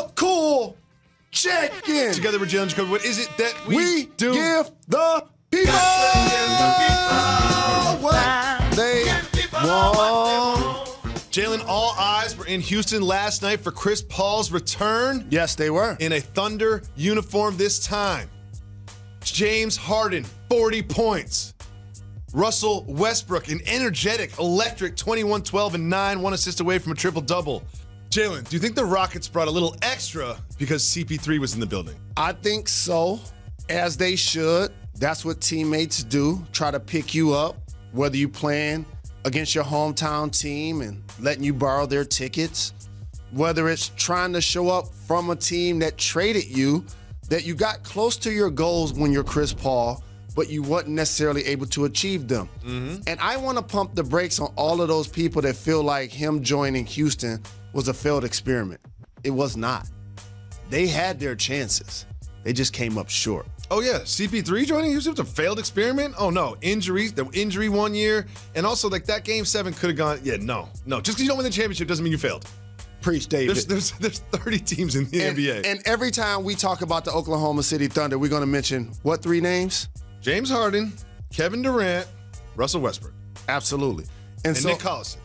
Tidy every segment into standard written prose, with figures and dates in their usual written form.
the cool check-in. Together with Jalen Jacoby, what is it that We do? give the people what they want. Jalen, all eyes were in Houston last night for Chris Paul's return. Yes, they were. In a Thunder uniform this time. James Harden, 40 points. Russell Westbrook, an energetic, electric 21, 12, and 9, 1 assist away from a triple-double. Jalen, do you think the Rockets brought a little extra because CP3 was in the building? I think so, as they should. That's what teammates do, try to pick you up, whether you playing against your hometown team and letting you borrow their tickets, whether it's trying to show up from a team that traded you, that you got close to your goals when you're Chris Paul, but you weren't necessarily able to achieve them. And I want to pump the brakes on all of those people that feel like him joining Houston was a failed experiment. It was not. They had their chances. They just came up short. Oh, yeah. CP3 joining Houston was a failed experiment? Oh, no. Injuries, the injury one year. And also, like, that Game 7 could have gone, no. Just because you don't win the championship doesn't mean you failed. Preach, David. There's 30 teams in the NBA. And every time we talk about the Oklahoma City Thunder, we're going to mention what 3 names? James Harden, Kevin Durant, Russell Westbrook. Absolutely. And so, Nick Collison.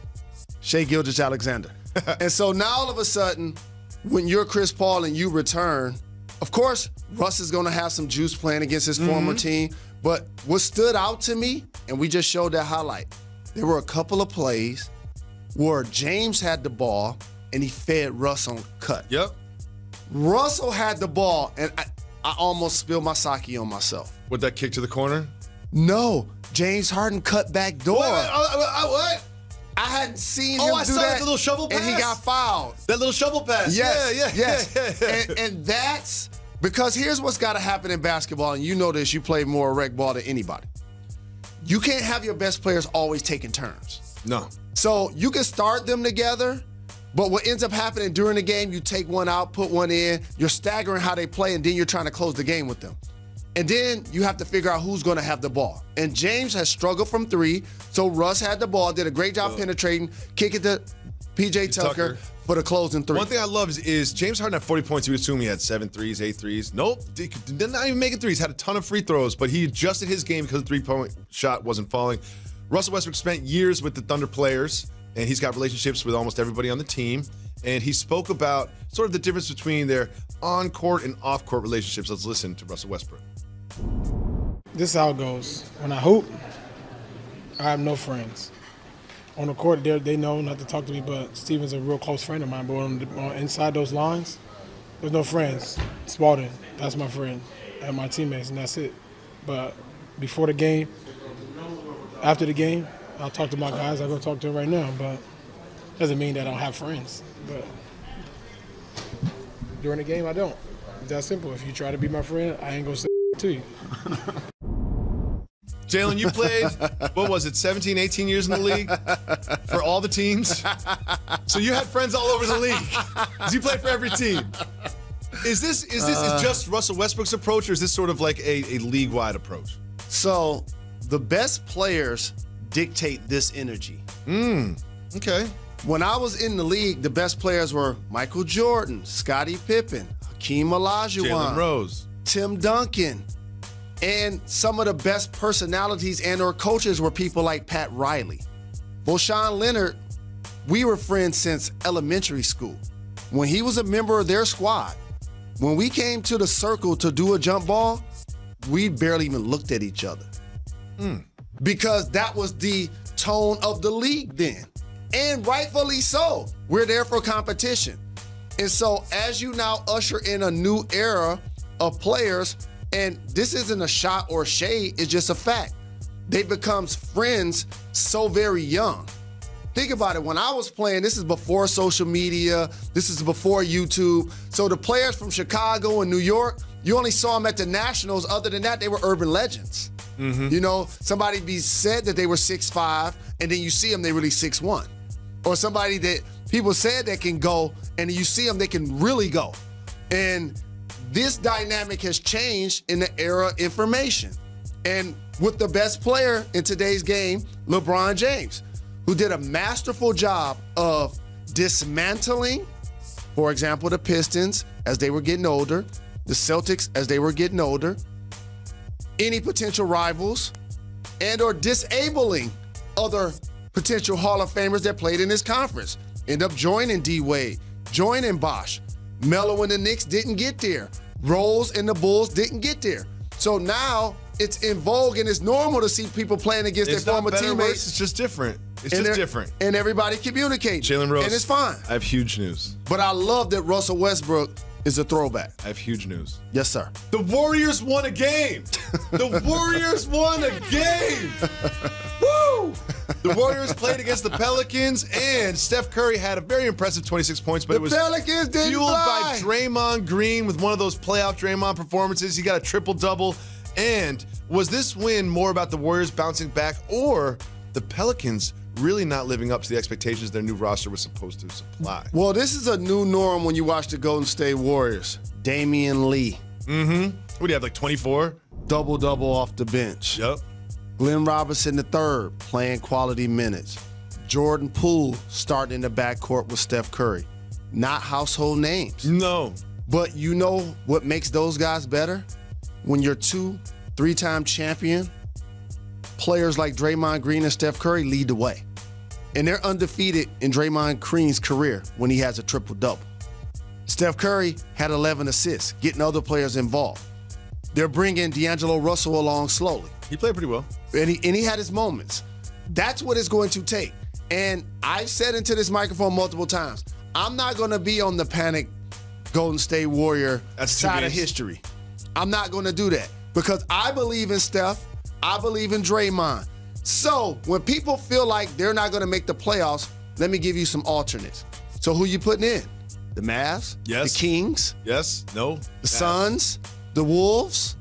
Shai Gilgeous-Alexander. And so now all of a sudden, when you're Chris Paul and you return, of course, Russ is going to have some juice playing against his former team. But what stood out to me, and we just showed that highlight, there were a couple of plays where James had the ball and he fed Russ on cut. Yep. Russell had the ball, and I almost spilled my sake on myself. With that kick to the corner? No, James Harden cut back door. What? I hadn't seen him do that. Oh, I saw that little shovel pass. And he got fouled. That little shovel pass. Yes. Yeah. And that's because here's what's got to happen in basketball, and you know this, you play more rec ball than anybody. You can't have your best players always taking turns. No. So you can start them together, but what ends up happening during the game, you take one out, put one in, you're staggering how they play, and then you're trying to close the game with them. And then you have to figure out who's going to have the ball. And James has struggled from 3, so Russ had the ball, did a great job penetrating, kick it to P.J. Tucker for the closing 3. One thing I love is James Harden had 40 points. You would assume he had 7 threes, 8 threes. Nope, did not even make it threes. Had a ton of free throws, but he adjusted his game because the three-point shot wasn't falling. Russell Westbrook spent years with the Thunder players, and he's got relationships with almost everybody on the team. And he spoke about sort of the difference between their on-court and off-court relationships. Let's listen to Russell Westbrook. This is how it goes. When I hoop, I have no friends. On the court, they know not to talk to me, but Steven's a real close friend of mine. But inside those lines, there's no friends. Spalding, that's my friend, and my teammates, and that's it. But before the game, after the game, I'll talk to my guys. I'll go talk to them right now, but doesn't mean that I don't have friends. But during the game, I don't. It's that simple. If you try to be my friend, I ain't gonna say to you. Jalen, you played, what was it, 17, 18 years in the league for all the teams? So you had friends all over the league. You played for every team. Is this just Russell Westbrook's approach, or is this sort of like a league-wide approach? So the best players dictate this energy. Okay. When I was in the league, the best players were Michael Jordan, Scottie Pippen, Hakeem Olajuwon, Jalen Rose, Tim Duncan, and some of the best personalities and or coaches were people like Pat Riley. Boshawn Leonard, we were friends since elementary school. When he was a member of their squad, when we came to the circle to do a jump ball, we barely even looked at each other. Because that was the tone of the league then. And rightfully so. We're there for competition. And so as you now usher in a new era of players, and this isn't a shot or shade, it's just a fact. They become friends so very young. Think about it, when I was playing, this is before social media, this is before YouTube. So the players from Chicago and New York, you only saw them at the Nationals. Other than that, they were urban legends. You know, somebody said that they were 6'5", and then you see them, they really 6'1". Or somebody that people said that can go, and you see them, they can really go. And this dynamic has changed in the era of information. And with the best player in today's game, LeBron James, who did a masterful job of dismantling For example, the Pistons, as they were getting older, the Celtics, as they were getting older, any potential rivals, and or disabling other potential Hall of Famers that played in this conference. End up joining D-Wade, joining Bosh. Melo and the Knicks didn't get there. Rose and the Bulls didn't get there. So now it's in vogue and it's normal to see people playing against their former teammates. It's just different. It's just different. And everybody communicates. Jalen Rose. And it's fine. I have huge news. But I love that Russell Westbrook is a throwback. I have huge news. Yes, sir. The Warriors won a game. The Warriors won a game. Woo! The Warriors played against the Pelicans, and Steph Curry had a very impressive 26 points, but it was Pelicans didn't fueled fly. by Draymond Green with one of those playoff Draymond performances. He got a triple-double. And was this win more about the Warriors bouncing back or the Pelicans really not living up to the expectations their new roster was supposed to supply? Well, this is a new norm when you watch the Golden State Warriors. Damian Lee. Mm-hmm. What do you have, like 24? Double-double off the bench. Yep. Glenn Robinson III playing quality minutes. Jordan Poole starting in the backcourt with Steph Curry. Not household names. No. But you know what makes those guys better? When you're 2-3-time champion, players like Draymond Green and Steph Curry lead the way. And they're undefeated in Draymond Green's career when he has a triple-double. Steph Curry had 11 assists, getting other players involved. They're bringing D'Angelo Russell along slowly. He played pretty well. And he had his moments. That's what it's going to take. And I've said into this microphone multiple times, I'm not going to be on the panic Golden State Warrior side of history. I'm not going to do that because I believe in Steph. I believe in Draymond. So when people feel like they're not going to make the playoffs, let me give you some alternates. So who you putting in? The Mavs? Yes. The Kings? Yes. No. The Suns? The Wolves?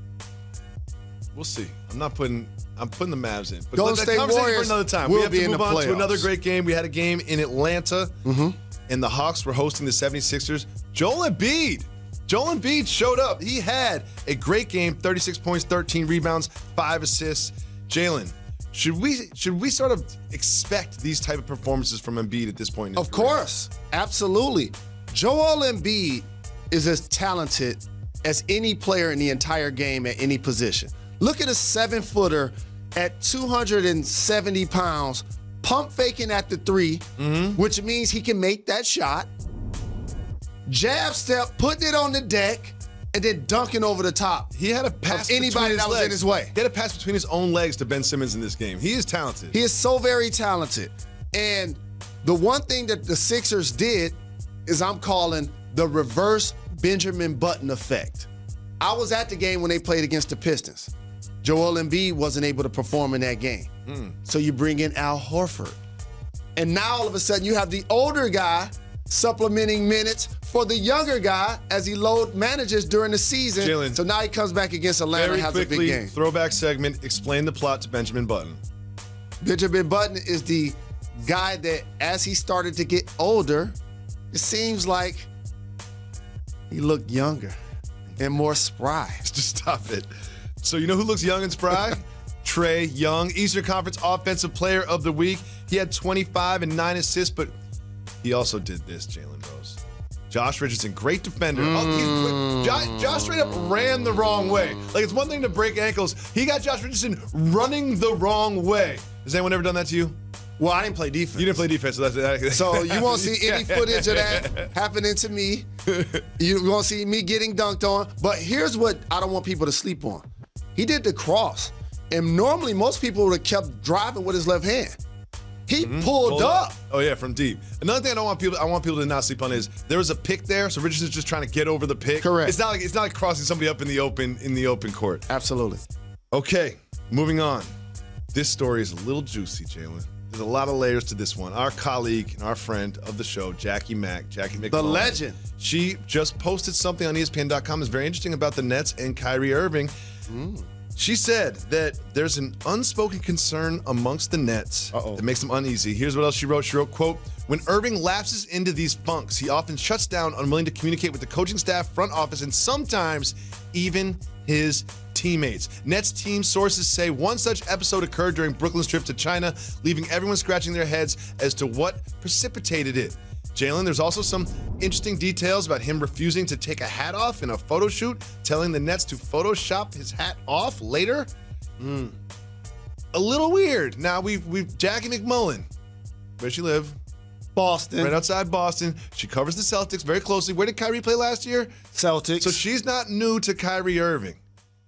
We'll see. I'm putting the Mavs in. But Golden that State conversation Warriors for another time. will We have be to in move the on to playoffs. another great game. We had a game in Atlanta, and the Hawks were hosting the 76ers. Joel Embiid showed up. He had a great game, 36 points, 13 rebounds, 5 assists. Jalen, should we sort of expect these type of performances from Embiid at this point in his career? Course. Absolutely. Joel Embiid is as talented as any player in the entire game at any position. Look at a 7-footer at 270 pounds, pump faking at the three, which means he can make that shot. Jab step, putting it on the deck, and then dunking over the top. He had a pass of anybody that was in his way. He had a pass between his own legs to Ben Simmons in this game. He is talented. He is so very talented. And the one thing that the Sixers did is I'm calling the reverse Benjamin Button effect. I was at the game when they played against the Pistons. Joel Embiid wasn't able to perform in that game. So you bring in Al Horford. And now all of a sudden you have the older guy supplementing minutes for the younger guy as he load manages during the season. Jalen, so now he comes back against Atlanta and has a big game. Throwback segment, explain the plot to Benjamin Button. Benjamin Button is the guy that as he started to get older, it seems like he looked younger and more spry. Just stop it. So you know who looks young and spry? Trae Young, Eastern Conference Offensive Player of the Week. He had 25 and 9 assists, but he also did this, Jalen Rose. Josh Richardson, great defender. Josh straight up ran the wrong way. Like, it's one thing to break ankles. He got Josh Richardson running the wrong way. Has anyone ever done that to you? Well, I didn't play defense. You didn't play defense, so that's So you won't see any footage of that happening to me. You won't see me getting dunked on. But here's what I don't want people to sleep on. He did the cross. And normally most people would have kept driving with his left hand. He pulled up. Oh yeah, from deep. Another thing I want people to not sleep on is there was a pick there, so Richardson's just trying to get over the pick. Correct. It's not like crossing somebody up in the open court. Absolutely. Okay, moving on. This story is a little juicy, Jalen. There's a lot of layers to this one. Our colleague and our friend of the show, Jackie McMullen. The legend. She just posted something on ESPN.com that's very interesting about the Nets and Kyrie Irving. She said that there's an unspoken concern amongst the Nets that makes them uneasy. Here's what else she wrote. She wrote, quote, "When Irving lapses into these funks, he often shuts down, unwilling to communicate with the coaching staff, front office, and sometimes even his teammates. Nets team sources say one such episode occurred during Brooklyn's trip to China, leaving everyone scratching their heads as to what precipitated it. Jalen, there's also some interesting details about him refusing to take a hat off in a photo shoot, telling the Nets to Photoshop his hat off later. A little weird. Now, we've Jackie McMullen. Where'd she live? Boston. Right outside Boston. She covers the Celtics very closely. Where did Kyrie play last year? Celtics. So she's not new to Kyrie Irving.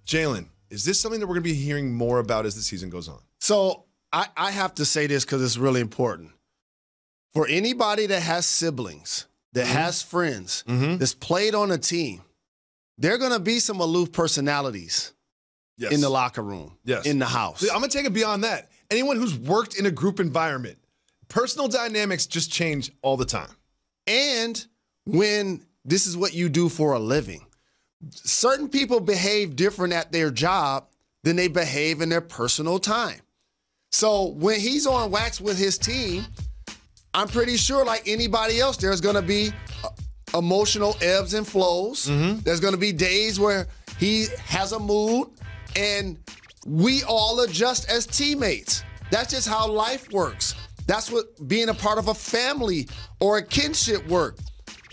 Jalen, is this something that we're going to be hearing more about as the season goes on? So I have to say this because it's really important. For anybody that has siblings, that has friends, that's played on a team, there are going to be some aloof personalities in the locker room, in the house. I'm going to take it beyond that. Anyone who's worked in a group environment, personal dynamics just change all the time. And when this is what you do for a living, certain people behave different at their job than they behave in their personal time. So when he's on wax with his team, I'm pretty sure, like anybody else, there's going to be emotional ebbs and flows. There's going to be days where he has a mood, and we all adjust as teammates. That's just how life works. That's what being a part of a family or a kinship work,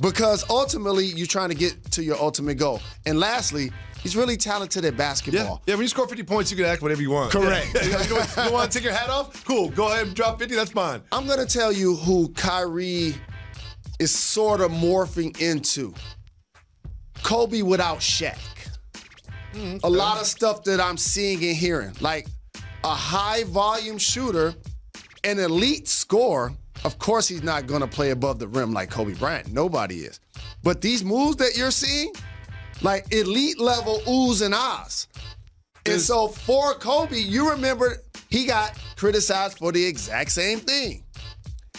because ultimately you're trying to get to your ultimate goal. And lastly, he's really talented at basketball. Yeah, when you score 50 points, you can act whatever you want. Correct. Yeah. You don't want to take your hat off? Cool. Go ahead and drop 50. That's fine. I'm going to tell you who Kyrie is sort of morphing into. Kobe without Shaq. A lot of stuff that I'm seeing and hearing, like a high-volume shooter, an elite scorer. Of course, he's not going to play above the rim like Kobe Bryant. Nobody is. But these moves that you're seeing, like elite level oohs and ahs. And so for Kobe, you remember he got criticized for the exact same thing.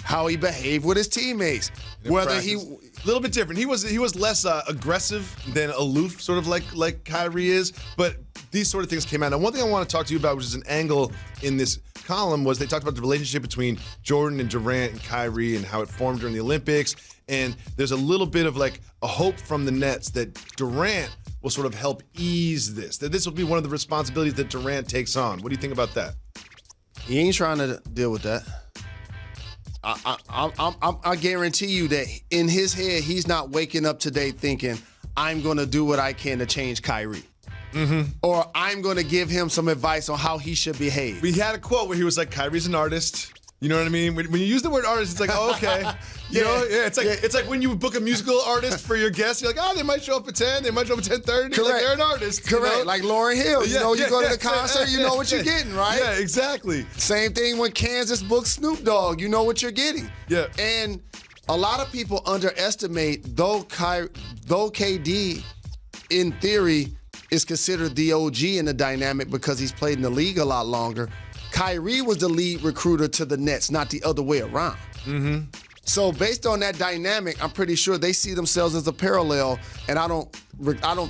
How he behaved with his teammates. Whether he a little bit different. He was less aggressive than aloof, sort of like Kyrie is. But these sort of things came out. Now, one thing I want to talk to you about, which is an angle in this column, was they talked about the relationship between Jordan and Durant and Kyrie and how it formed during the Olympics. And there's a little bit of like a hope from the Nets that Durant will sort of help ease this. That this will be one of the responsibilities that Durant takes on. What do you think about that? He ain't trying to deal with that. I guarantee you that in his head, he's not waking up today thinking, I'm going to do what I can to change Kyrie. Or I'm going to give him some advice on how he should behave. We had a quote where he was like, Kyrie's an artist. You know what I mean? When you use the word artist, it's like, oh, okay. It's like when you book a musical artist for your guests, you're like, oh, they might show up at 10, they might show up at 10:30. Correct. Like, they're an artist. Correct. You know? Like Lauryn Hill. You go to the concert, you know what you're getting, right? Yeah, exactly. Same thing when Kansas booked Snoop Dogg. You know what you're getting. Yeah. And a lot of people underestimate, though KD, in theory, is considered the OG in the dynamic because he's played in the league a lot longer, Kyrie was the lead recruiter to the Nets, not the other way around. So based on that dynamic, I'm pretty sure they see themselves as a parallel, and I don't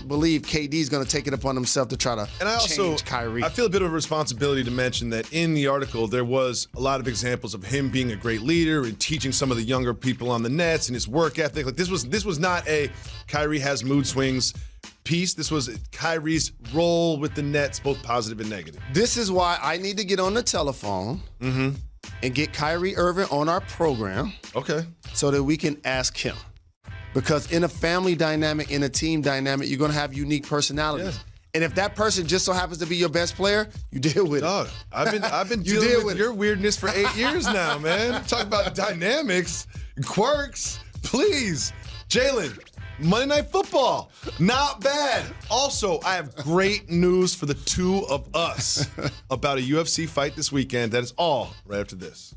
believe KD's going to take it upon himself to try to change Kyrie. I feel a bit of a responsibility to mention that in the article there was a lot of examples of him being a great leader and teaching some of the younger people on the Nets and his work ethic. Like this was not a Kyrie has mood swings piece. This was Kyrie's role with the Nets, both positive and negative. This is why I need to get on the telephone and get Kyrie Irving on our program. Okay. So that we can ask him. Because in a family dynamic, in a team dynamic, you're going to have unique personalities. Yeah. And if that person just so happens to be your best player, you deal with it. I've been dealing with your weirdness for 8 years now, man. Talk about dynamics, quirks. Please. Jalen, Monday Night Football, not bad. Also, I have great news for the two of us about a UFC fight this weekend. That is all right after this.